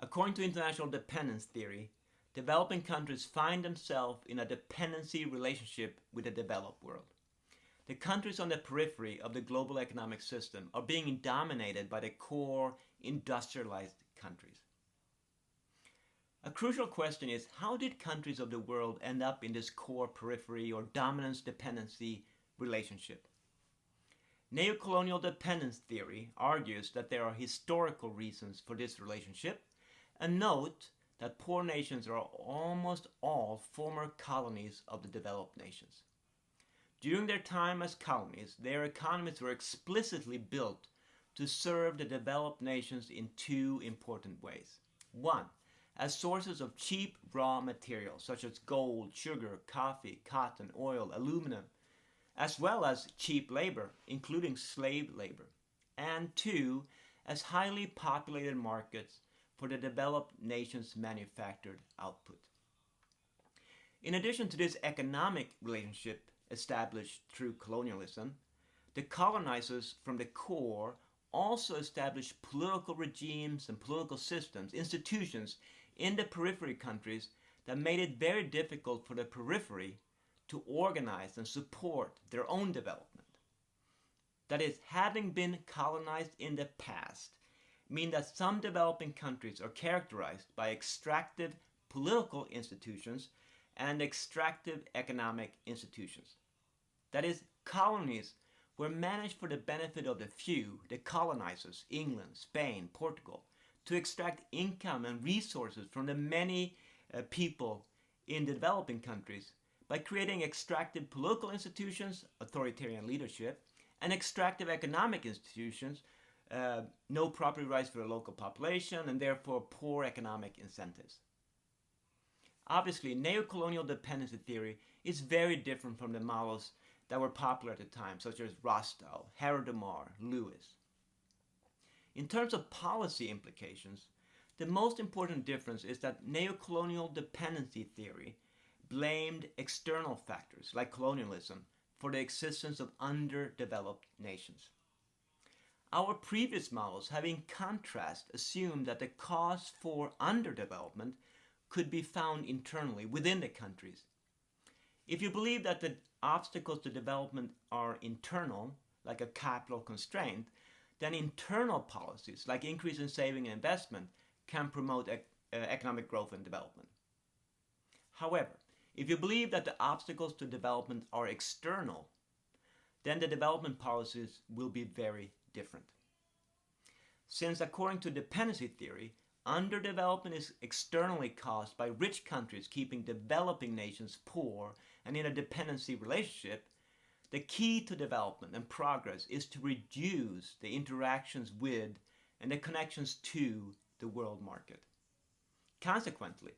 According to International Dependency Theory, developing countries find themselves in a dependency relationship with the developed world. The countries on the periphery of the global economic system are being dominated by the core industrialized countries. A crucial question is, how did countries of the world end up in this core periphery or dominance dependency relationship? Neocolonial dependence theory argues that there are historical reasons for this relationship, and note that poor nations are almost all former colonies of the developed nations. During their time as colonies, their economies were explicitly built to serve the developed nations in two important ways. One, as sources of cheap raw materials such as gold, sugar, coffee, cotton, oil, aluminum, as well as cheap labor, including slave labor. And two, as highly populated markets for the developed nations' manufactured output. In addition to this economic relationship established through colonialism, the colonizers from the core also established political regimes and political systems, institutions in the periphery countries that made it very difficult for the periphery to organize and support their own development. That is, having been colonized in the past, mean that some developing countries are characterized by extractive political institutions and extractive economic institutions. That is, colonies were managed for the benefit of the few, the colonizers, England, Spain, Portugal, to extract income and resources from the many people in the developing countries by creating extractive political institutions, authoritarian leadership, and extractive economic institutions, no property rights for the local population, and therefore poor economic incentives. Obviously, neocolonial dependency theory is very different from the models that were popular at the time, such as Rostow, Harrodemar, Lewis. In terms of policy implications, the most important difference is that neocolonial dependency theory blamed external factors like colonialism for the existence of underdeveloped nations. Our previous models have in contrast assumed that the cause for underdevelopment could be found internally within the countries. If you believe that the obstacles to development are internal, like a capital constraint, then internal policies like increase in saving and investment can promote economic growth and development. However, if you believe that the obstacles to development are external, then the development policies will be very different. Since according to dependency theory, underdevelopment is externally caused by rich countries keeping developing nations poor and in a dependency relationship, the key to development and progress is to reduce the interactions with and the connections to the world market. Consequently,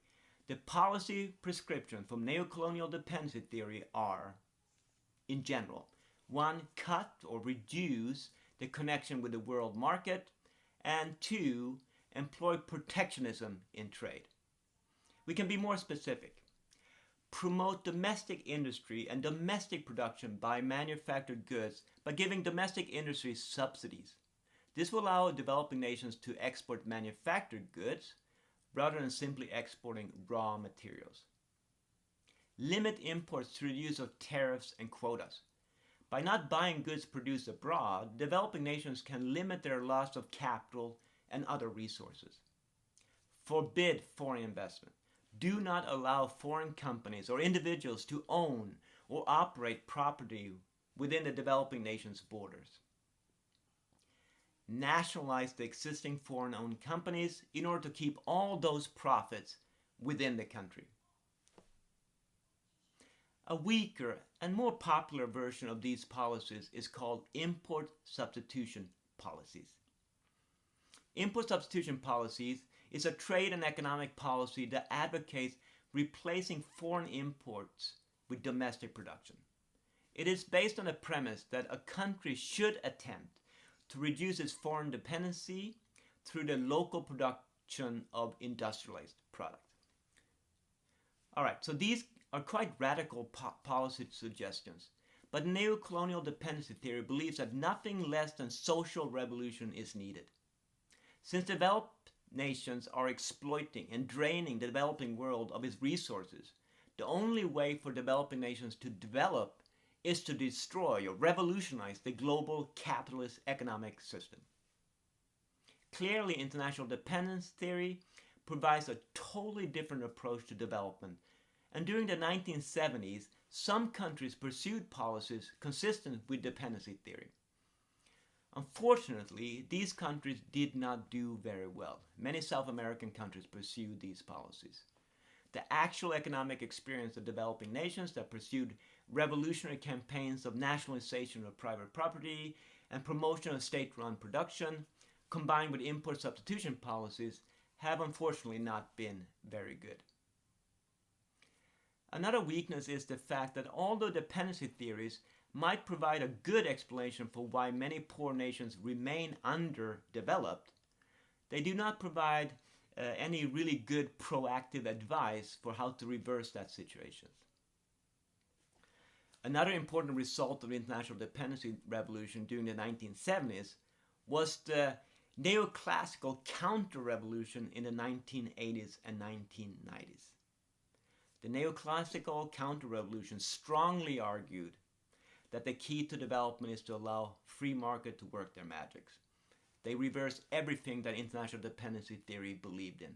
the policy prescription from neocolonial dependency theory are, in general, 1. Cut or reduce the connection with the world market, and 2. Employ protectionism in trade. We can be more specific. Promote domestic industry and domestic production by manufactured goods by giving domestic industry subsidies. This will allow developing nations to export manufactured goods rather than simply exporting raw materials. Limit imports through the use of tariffs and quotas. By not buying goods produced abroad, developing nations can limit their loss of capital and other resources. Forbid foreign investment. Do not allow foreign companies or individuals to own or operate property within the developing nation's borders. Nationalize the existing foreign-owned companies in order to keep all those profits within the country. A weaker and more popular version of these policies is called import substitution policies. Import substitution policies is a trade and economic policy that advocates replacing foreign imports with domestic production. It is based on the premise that a country should attempt to reduce its foreign dependency through the local production of industrialized product. All right, so these are quite radical policy suggestions, but neocolonial dependency theory believes that nothing less than social revolution is needed. Since developed nations are exploiting and draining the developing world of its resources, the only way for developing nations to develop is to destroy or revolutionize the global capitalist economic system. Clearly, international dependence theory provides a totally different approach to development, and during the 1970s, some countries pursued policies consistent with dependency theory. Unfortunately, these countries did not do very well. Many South American countries pursued these policies. The actual economic experience of developing nations that pursued revolutionary campaigns of nationalization of private property and promotion of state-run production, combined with import substitution policies, have unfortunately not been very good. Another weakness is the fact that although dependency theories might provide a good explanation for why many poor nations remain underdeveloped, they do not provide any really good proactive advice for how to reverse that situation. Another important result of the international dependency revolution during the 1970s was the neoclassical counter-revolution in the 1980s and 1990s. The neoclassical counter-revolution strongly argued that the key to development is to allow free market to work their magics. They reversed everything that international dependency theory believed in.